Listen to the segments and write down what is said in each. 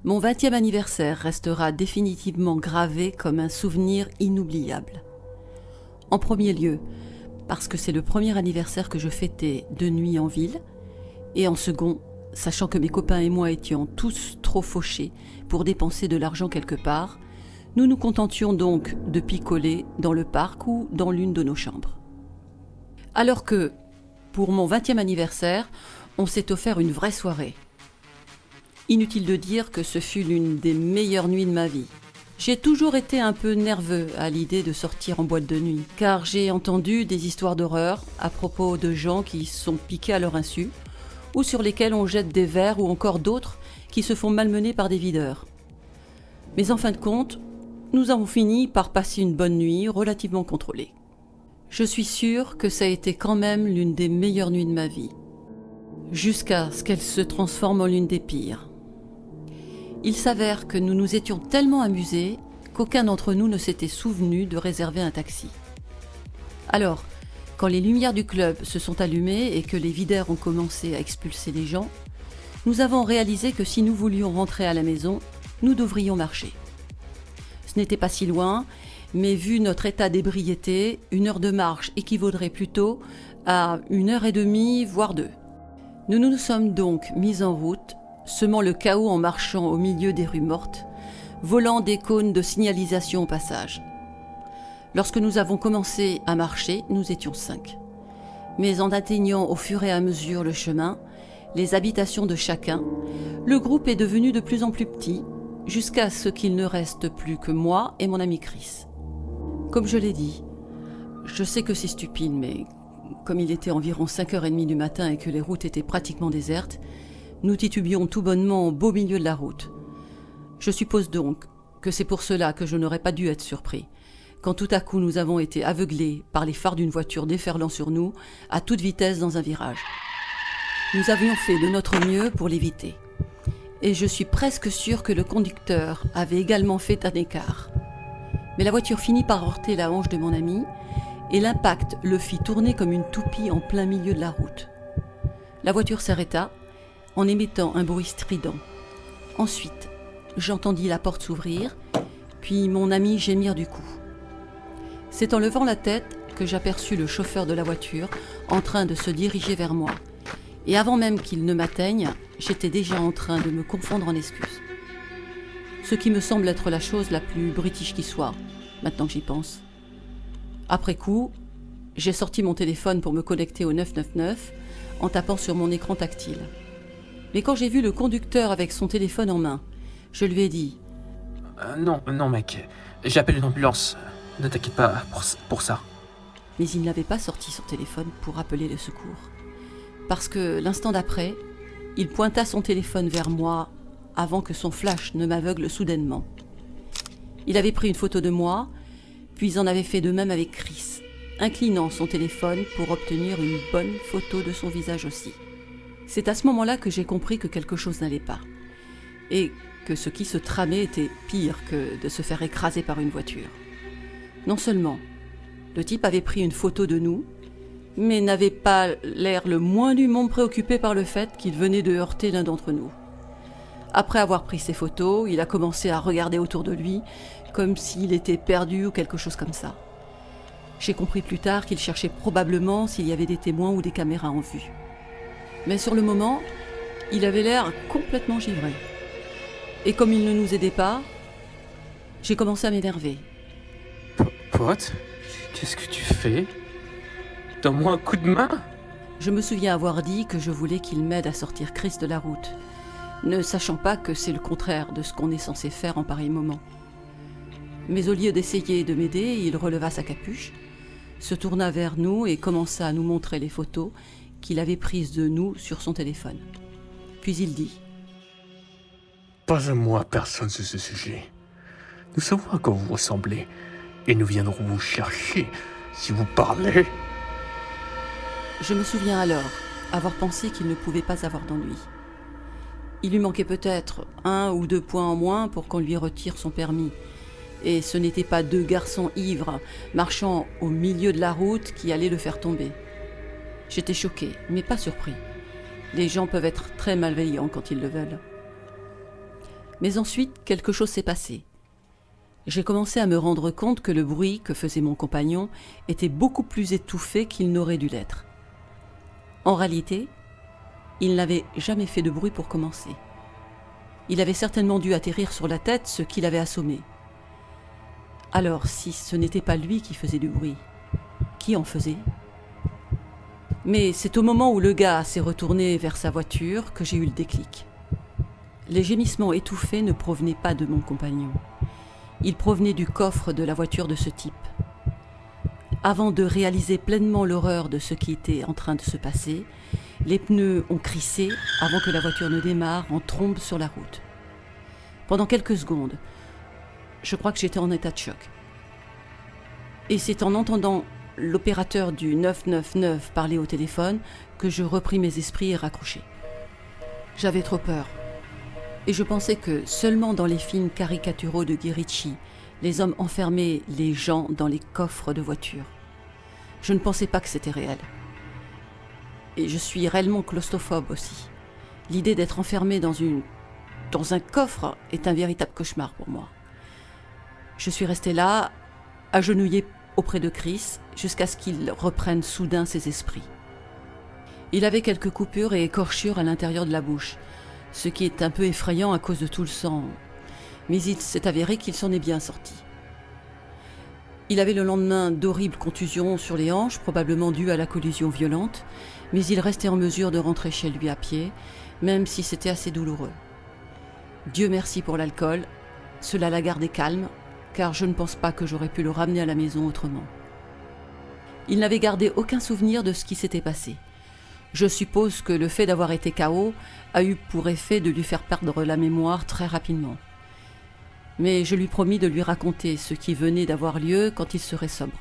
Mon 20e anniversaire restera définitivement gravé comme un souvenir inoubliable. En premier lieu, parce que c'est le premier anniversaire que je fêtais de nuit en ville, et en second, sachant que mes copains et moi étions tous trop fauchés pour dépenser de l'argent quelque part, nous nous contentions donc de picoler dans le parc ou dans l'une de nos chambres. Alors que, pour mon 20e anniversaire, on s'est offert une vraie soirée. Inutile de dire que ce fut l'une des meilleures nuits de ma vie. J'ai toujours été un peu nerveux à l'idée de sortir en boîte de nuit, car j'ai entendu des histoires d'horreur à propos de gens qui sont piqués à leur insu, ou sur lesquels on jette des verres, ou encore d'autres qui se font malmener par des videurs. Mais en fin de compte, nous avons fini par passer une bonne nuit relativement contrôlée. Je suis sûre que ça a été quand même l'une des meilleures nuits de ma vie, jusqu'à ce qu'elle se transforme en l'une des pires. Il s'avère que nous nous étions tellement amusés qu'aucun d'entre nous ne s'était souvenu de réserver un taxi. Alors, quand les lumières du club se sont allumées et que les videurs ont commencé à expulser les gens, nous avons réalisé que si nous voulions rentrer à la maison, nous devrions marcher. Ce n'était pas si loin, mais vu notre état d'ébriété, 1 heure de marche équivaudrait plutôt à 1h30, voire 2. Nous nous sommes donc mis en route, semant le chaos en marchant au milieu des rues mortes, volant des cônes de signalisation au passage. Lorsque nous avons commencé à marcher, nous étions 5. Mais en atteignant au fur et à mesure le chemin, les habitations de chacun, le groupe est devenu de plus en plus petit, jusqu'à ce qu'il ne reste plus que moi et mon ami Chris. Comme je l'ai dit, je sais que c'est stupide, mais comme il était environ 5h30 du matin et que les routes étaient pratiquement désertes, nous titubions tout bonnement au beau milieu de la route. Je suppose donc que c'est pour cela que je n'aurais pas dû être surpris, quand tout à coup nous avons été aveuglés par les phares d'une voiture déferlant sur nous à toute vitesse dans un virage. Nous avions fait de notre mieux pour l'éviter. Et je suis presque sûre que le conducteur avait également fait un écart. Mais la voiture finit par heurter la hanche de mon ami, et l'impact le fit tourner comme une toupie en plein milieu de la route. La voiture s'arrêta, en émettant un bruit strident. Ensuite, j'entendis la porte s'ouvrir, puis mon ami gémir du coup. C'est en levant la tête que j'aperçus le chauffeur de la voiture en train de se diriger vers moi. Et avant même qu'il ne m'atteigne, j'étais déjà en train de me confondre en excuses. Ce qui me semble être la chose la plus british qui soit, maintenant que j'y pense. Après coup, j'ai sorti mon téléphone pour me connecter au 999 en tapant sur mon écran tactile. Mais quand j'ai vu le conducteur avec son téléphone en main, je lui ai dit Non mec, j'appelle une ambulance. Ne t'inquiète pas pour ça. » Mais il n'avait pas sorti son téléphone pour appeler le secours. Parce que l'instant d'après, il pointa son téléphone vers moi avant que son flash ne m'aveugle soudainement. Il avait pris une photo de moi, puis en avait fait de même avec Chris, inclinant son téléphone pour obtenir une bonne photo de son visage aussi. C'est à ce moment-là que j'ai compris que quelque chose n'allait pas, et que ce qui se tramait était pire que de se faire écraser par une voiture. Non seulement, le type avait pris une photo de nous, mais n'avait pas l'air le moins du monde préoccupé par le fait qu'il venait de heurter l'un d'entre nous. Après avoir pris ses photos, il a commencé à regarder autour de lui, comme s'il était perdu ou quelque chose comme ça. J'ai compris plus tard qu'il cherchait probablement s'il y avait des témoins ou des caméras en vue. Mais sur le moment, il avait l'air complètement givré. Et comme il ne nous aidait pas, j'ai commencé à m'énerver. Pote, qu'est-ce que tu fais? Donne-moi un coup de main. Je me souviens avoir dit que je voulais qu'il m'aide à sortir Chris de la route, ne sachant pas que c'est le contraire de ce qu'on est censé faire en pareil moment. Mais au lieu d'essayer de m'aider, il releva sa capuche, se tourna vers nous et commença à nous montrer les photos qu'il avait prises de nous sur son téléphone. Puis il dit « Pas un mot à personne sur ce sujet. Nous savons à quoi vous ressemblez, et nous viendrons vous chercher si vous parlez. » Je me souviens alors avoir pensé qu'il ne pouvait pas avoir d'ennui. Il lui manquait peut-être 1 ou 2 points en moins pour qu'on lui retire son permis. Et ce n'étaient pas 2 garçons ivres marchant au milieu de la route qui allaient le faire tomber. J'étais choqué, mais pas surpris. Les gens peuvent être très malveillants quand ils le veulent. Mais ensuite, quelque chose s'est passé. J'ai commencé à me rendre compte que le bruit que faisait mon compagnon était beaucoup plus étouffé qu'il n'aurait dû l'être. En réalité, il n'avait jamais fait de bruit pour commencer. Il avait certainement dû atterrir sur la tête ce qui l'avait assommé. Alors, si ce n'était pas lui qui faisait du bruit, qui en faisait ? Mais c'est au moment où le gars s'est retourné vers sa voiture que j'ai eu le déclic. Les gémissements étouffés ne provenaient pas de mon compagnon. Ils provenaient du coffre de la voiture de ce type. Avant de réaliser pleinement l'horreur de ce qui était en train de se passer, les pneus ont crissé avant que la voiture ne démarre en trombe sur la route. Pendant quelques secondes, je crois que j'étais en état de choc. Et c'est en entendant l'opérateur du 999 parler au téléphone que je repris mes esprits et raccrochai. J'avais trop peur. Et je pensais que seulement dans les films caricaturaux de Guy Ritchie, les hommes enfermaient les gens dans les coffres de voitures. Je ne pensais pas que c'était réel. Et je suis réellement claustrophobe aussi. L'idée d'être enfermé dans un coffre est un véritable cauchemar pour moi. Je suis restée là, agenouillée auprès de Chris, jusqu'à ce qu'il reprenne soudain ses esprits. Il avait quelques coupures et écorchures à l'intérieur de la bouche, ce qui est un peu effrayant à cause de tout le sang, mais il s'est avéré qu'il s'en est bien sorti. Il avait le lendemain d'horribles contusions sur les hanches, probablement dues à la collision violente, mais il restait en mesure de rentrer chez lui à pied, même si c'était assez douloureux. Dieu merci pour l'alcool, cela l'a gardé calme, car je ne pense pas que j'aurais pu le ramener à la maison autrement. Il n'avait gardé aucun souvenir de ce qui s'était passé. Je suppose que le fait d'avoir été KO a eu pour effet de lui faire perdre la mémoire très rapidement. Mais je lui promis de lui raconter ce qui venait d'avoir lieu quand il serait sobre.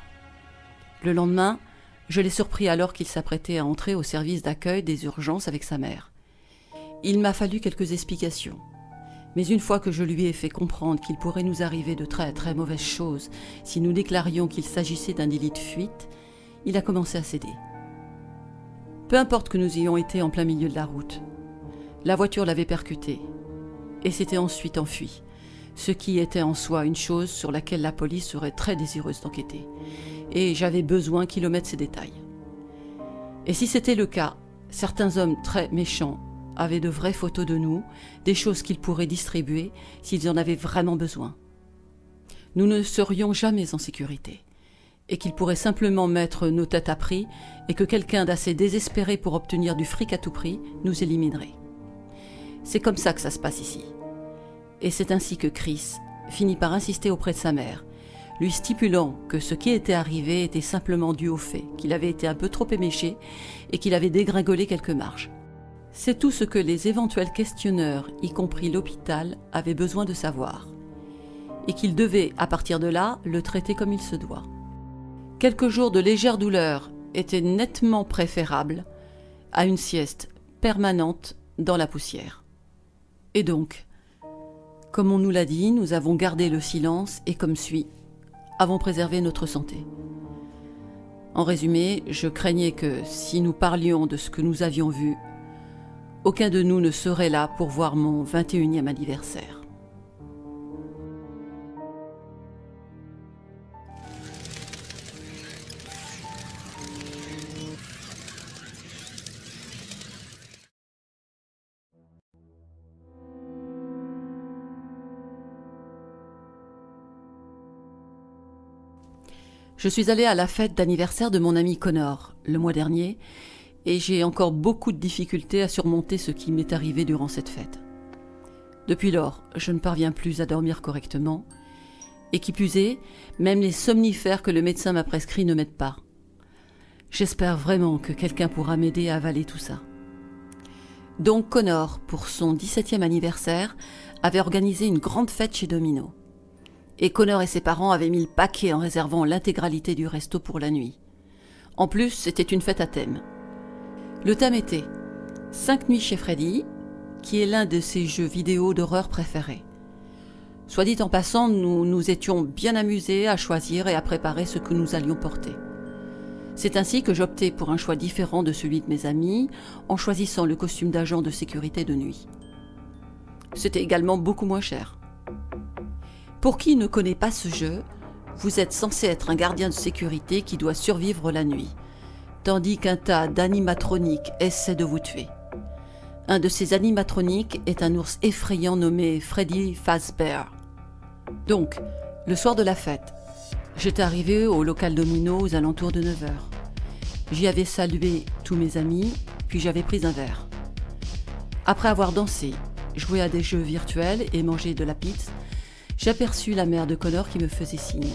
Le lendemain, je l'ai surpris alors qu'il s'apprêtait à entrer au service d'accueil des urgences avec sa mère. Il m'a fallu quelques explications. Mais une fois que je lui ai fait comprendre qu'il pourrait nous arriver de très très mauvaises choses si nous déclarions qu'il s'agissait d'un délit de fuite, il a commencé à céder. Peu importe que nous ayons été en plein milieu de la route. La voiture l'avait percuté et s'était ensuite enfuie, ce qui était en soi une chose sur laquelle la police serait très désireuse d'enquêter. Et j'avais besoin qu'il omette ces détails. Et si c'était le cas, certains hommes très méchants avaient de vraies photos de nous, des choses qu'ils pourraient distribuer s'ils en avaient vraiment besoin. Nous ne serions jamais en sécurité, et qu'ils pourraient simplement mettre nos têtes à prix et que quelqu'un d'assez désespéré pour obtenir du fric à tout prix nous éliminerait. C'est comme ça que ça se passe ici. Et c'est ainsi que Chris finit par insister auprès de sa mère, lui stipulant que ce qui était arrivé était simplement dû au fait qu'il avait été un peu trop éméché et qu'il avait dégringolé quelques marches. C'est tout ce que les éventuels questionneurs, y compris l'hôpital, avaient besoin de savoir. Et qu'ils devaient, à partir de là, le traiter comme il se doit. Quelques jours de légère douleur étaient nettement préférables à une sieste permanente dans la poussière. Et donc, comme on nous l'a dit, nous avons gardé le silence et comme suit, avons préservé notre santé. En résumé, je craignais que si nous parlions de ce que nous avions vu, aucun de nous ne serait là pour voir mon 21e anniversaire. Je suis allée à la fête d'anniversaire de mon ami Connor, le mois dernier, et j'ai encore beaucoup de difficultés à surmonter ce qui m'est arrivé durant cette fête. Depuis lors, je ne parviens plus à dormir correctement, et qui plus est, même les somnifères que le médecin m'a prescrits ne m'aident pas. J'espère vraiment que quelqu'un pourra m'aider à avaler tout ça. Donc Connor, pour son 17e anniversaire, avait organisé une grande fête chez Domino. Et Connor et ses parents avaient mis le paquet en réservant l'intégralité du resto pour la nuit. En plus, c'était une fête à thème. Le thème était 5 nuits chez Freddy, qui est l'un de ses jeux vidéo d'horreur préférés. Soit dit en passant, nous nous étions bien amusés à choisir et à préparer ce que nous allions porter. C'est ainsi que j'optais pour un choix différent de celui de mes amis, en choisissant le costume d'agent de sécurité de nuit. C'était également beaucoup moins cher. Pour qui ne connaît pas ce jeu, vous êtes censé être un gardien de sécurité qui doit survivre la nuit, tandis qu'un tas d'animatroniques essaie de vous tuer. Un de ces animatroniques est un ours effrayant nommé Freddy Fazbear. Donc, le soir de la fête, j'étais arrivé au local Domino aux alentours de 9h. J'y avais salué tous mes amis, puis j'avais pris un verre. Après avoir dansé, joué à des jeux virtuels et mangé de la pizza, j'aperçus la mère de Connor qui me faisait signe.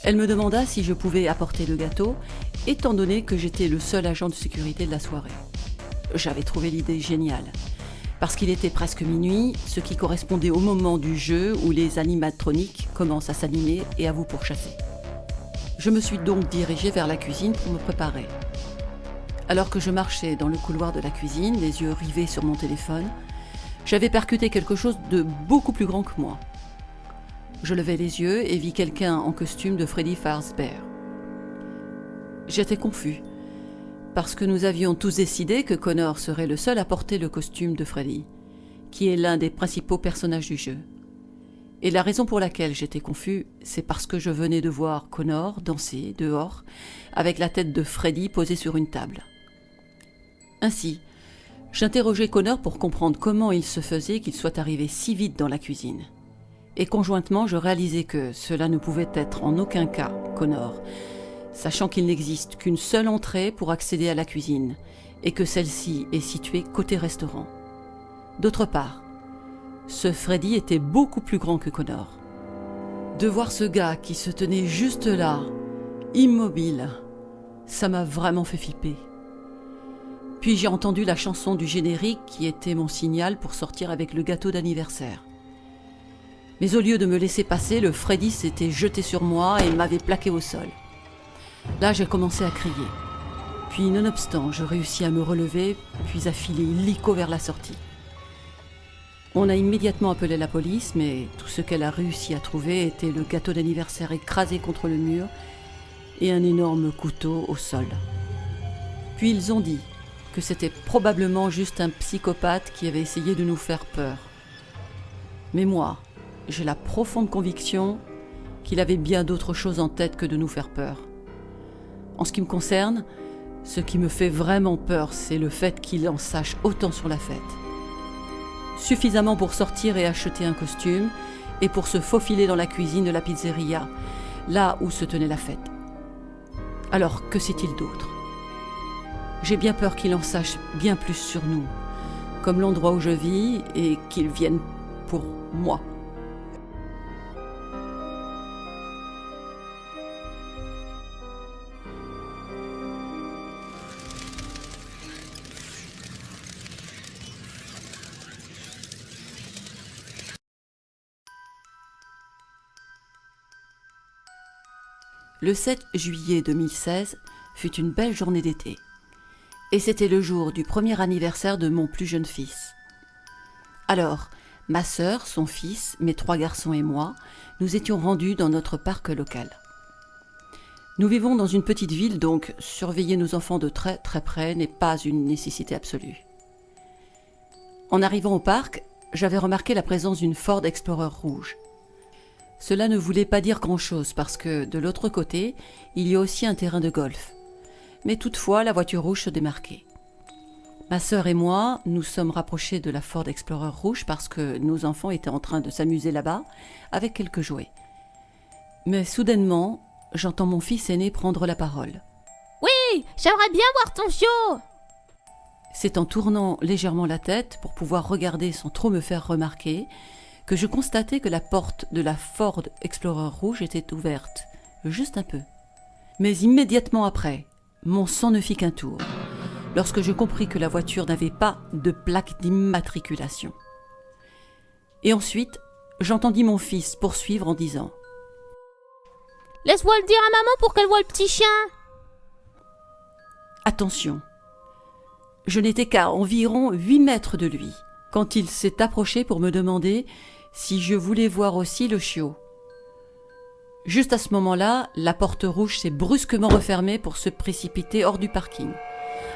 Elle me demanda si je pouvais apporter le gâteau, étant donné que j'étais le seul agent de sécurité de la soirée. J'avais trouvé l'idée géniale, parce qu'il était presque minuit, ce qui correspondait au moment du jeu où les animatroniques commencent à s'animer et à vous pourchasser. Je me suis donc dirigé vers la cuisine pour me préparer. Alors que je marchais dans le couloir de la cuisine, les yeux rivés sur mon téléphone, j'avais percuté quelque chose de beaucoup plus grand que moi. Je levai les yeux et vis quelqu'un en costume de Freddy Fazbear. J'étais confus, parce que nous avions tous décidé que Connor serait le seul à porter le costume de Freddy, qui est l'un des principaux personnages du jeu. Et la raison pour laquelle j'étais confus, c'est parce que je venais de voir Connor danser dehors, avec la tête de Freddy posée sur une table. Ainsi, j'interrogeai Connor pour comprendre comment il se faisait qu'il soit arrivé si vite dans la cuisine. Et conjointement, je réalisais que cela ne pouvait être en aucun cas Connor, sachant qu'il n'existe qu'une seule entrée pour accéder à la cuisine, et que celle-ci est située côté restaurant. D'autre part, ce Freddy était beaucoup plus grand que Connor. De voir ce gars qui se tenait juste là, immobile, ça m'a vraiment fait flipper. Puis j'ai entendu la chanson du générique qui était mon signal pour sortir avec le gâteau d'anniversaire. Mais au lieu de me laisser passer, le Freddy s'était jeté sur moi et m'avait plaqué au sol. Là, j'ai commencé à crier. Puis, nonobstant, je réussis à me relever, puis à filer illico vers la sortie. On a immédiatement appelé la police, mais tout ce qu'elle a réussi à trouver était le gâteau d'anniversaire écrasé contre le mur et un énorme couteau au sol. Puis ils ont dit que c'était probablement juste un psychopathe qui avait essayé de nous faire peur. Mais moi, j'ai la profonde conviction qu'il avait bien d'autres choses en tête que de nous faire peur. En ce qui me concerne, ce qui me fait vraiment peur, c'est le fait qu'il en sache autant sur la fête. Suffisamment pour sortir et acheter un costume, et pour se faufiler dans la cuisine de la pizzeria, là où se tenait la fête. Alors, que sait-il d'autre ? J'ai bien peur qu'il en sache bien plus sur nous, comme l'endroit où je vis, et qu'il vienne pour moi. Le 7 juillet 2016 fut une belle journée d'été. Et c'était le jour du premier anniversaire de mon plus jeune fils. Alors, ma sœur, son fils, mes 3 garçons et moi, nous étions rendus dans notre parc local. Nous vivons dans une petite ville, donc surveiller nos enfants de très très près n'est pas une nécessité absolue. En arrivant au parc, j'avais remarqué la présence d'une Ford Explorer rouge. Cela ne voulait pas dire grand-chose parce que, de l'autre côté, il y a aussi un terrain de golf. Mais toutefois, la voiture rouge se démarquait. Ma sœur et moi nous sommes rapprochés de la Ford Explorer rouge parce que nos enfants étaient en train de s'amuser là-bas avec quelques jouets. Mais soudainement, j'entends mon fils aîné prendre la parole. « Oui, j'aimerais bien voir ton chiot !» C'est en tournant légèrement la tête pour pouvoir regarder sans trop me faire remarquer que je constatais que la porte de la Ford Explorer rouge était ouverte, juste un peu. Mais immédiatement après, mon sang ne fit qu'un tour, lorsque je compris que la voiture n'avait pas de plaque d'immatriculation. Et ensuite, j'entendis mon fils poursuivre en disant « Laisse-moi le dire à maman pour qu'elle voie le petit chien !» Attention, je n'étais qu'à environ 8 mètres de lui, quand il s'est approché pour me demander si je voulais voir aussi le chiot. Juste à ce moment-là, la porte rouge s'est brusquement refermée pour se précipiter hors du parking,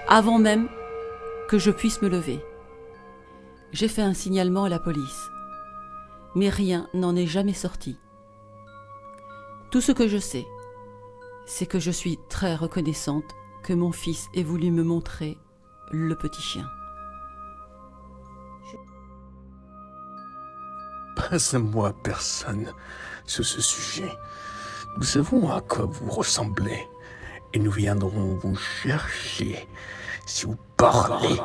avant même que je puisse me lever. J'ai fait un signalement à la police, mais rien n'en est jamais sorti. Tout ce que je sais, c'est que je suis très reconnaissante que mon fils ait voulu me montrer le petit chien. Pas un mot à personne sur ce sujet. Nous savons à quoi vous ressemblez et nous viendrons vous chercher si vous parlez.